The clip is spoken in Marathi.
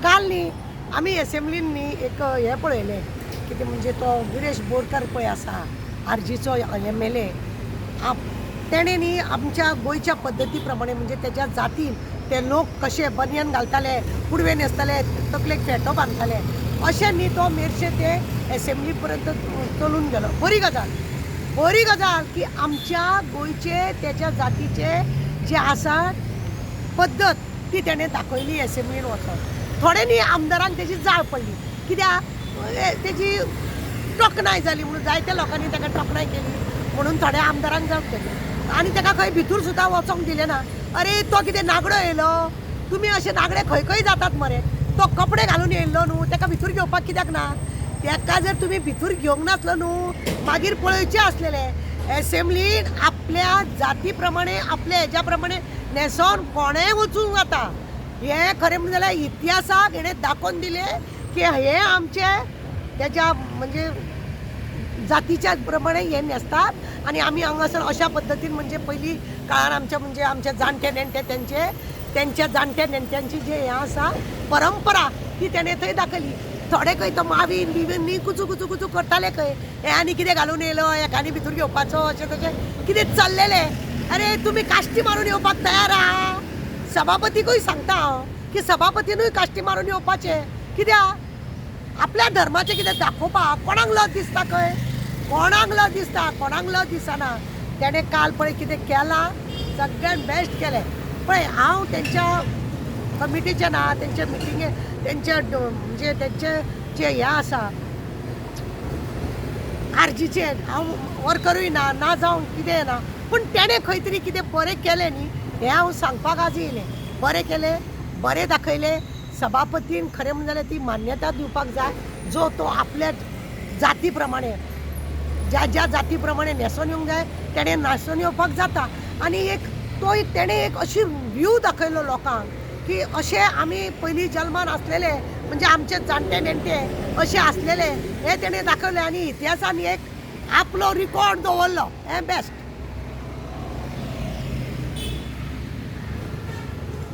काल न्ही आमी एसेंब्लीन न्ही एक हे पळयलें कितें म्हणजे तो गिरेश बोरकार पळय आसा आरजीचो MLA तेणे न्ही आमच्या गोंयच्या पद्दती प्रमाणे म्हणजे तेज्या जातीन ते लोक कशे बनियन घालताले पुडवे न्हेसताले तकलेक फेटो बांदताले अशें न्ही तो मेरशे ते एसेंब्ली पर्यंत चलून गेलो बरी गजाल की आमच्या गोंयचे तेज्या जातीचे जे आसा पद्दत ती तेणें दाखयली एसेंब्लीन वचोन थोडे न्ही आमदारांक तेजी जाळ पडली कित्याक तेजी टोकनाय जाली म्हणून जायत्या लोकांनी ताका टोकनाय केली म्हणून थोड्या आमदारांक जाव केली आनी ताका खंय भितूर सुद्दां वचोंक दिलें ना अरे तो कितें नागडो येयलो तुमी अशे नागडे खंय खंय जातात मरे तो कपडे घालून येयल्लो न्हू ताका भितूर घेवपाक कित्याक ना ताका जर तुमी भितूर घेवंक नासलो न्हू मागीर पळोवचें आसलेलें एसेंब्लीन आपल्या जाती प्रमाणे आपल्या हेज्या प्रमाणे न्हेसोन कोणेंय वचूंक जाता हे खरें म्हणलें जाल्यार इतिहासाक हेणें दाखोवन दिलें की हे आमचे तेज्या म्हणजे जातीच्या प्रमाणे हे न्हेसतात आनी आमी हांगासर अशा पद्दतीन म्हणजे पयलीं काळार आमच्या म्हणजे आमचे जाणटे नेणटे तेंच्या जाणट्या नेणट्यांची जे हें आसा परंपरा ती तेणें थंय दाखयली थोडे खंय तो मावीन बिवीन न्ही कुचू करताले खंय हे आनी कितें घालून येयलो एकानी भितूर घेवपाचो अशें तशें कितें चल्लेले अरे तुमी काश्टी मारून येवपाक तयार आहा सभापतीकूय सांगता हांव की सभापतीनूय काश्टी मारून येवपाचें कित्याक आपल्या धर्माचें कितें दाखोवपाक कोणाक लज दिसता खंय कोणाक लज दिसता कोणाक लज दिसना तेणें काल पळय कितें केलां सगळ्यान बेस्ट केलें पळय हांव तेंच्या कमिटीचे ना तेंचे मिटिंगे तेंचे म्हणजे तेंचे जे हे आसा आरजीचे हांव वर्करूय ना जावं कितें ना पूण तेणें खंय तरी कितें बरें केलें न्ही हें हांव सांगपाक आज येयलें बरें केलें बरें दाखयलें सभापतीन खरें म्हणलें जाल्यार ती मान्यता दिवपाक जाय जो तो आपल्या जाती प्रमाणे ज्या जाती प्रमाणे न्हेसोन येवंक जाय तेणें न्हेसोन येवपाक जाता आनी तेणें एक अशी व्यू दाखयलो लोकांक की अशें आमी पयलीं जल्मान आसलेले म्हणजे आमचे जाणटे नेणटे अशे आसलेले हे तेणें दाखयलें आनी इतिहासान एक आपलो रिकॉर्ड दवरलो हें बेस्ट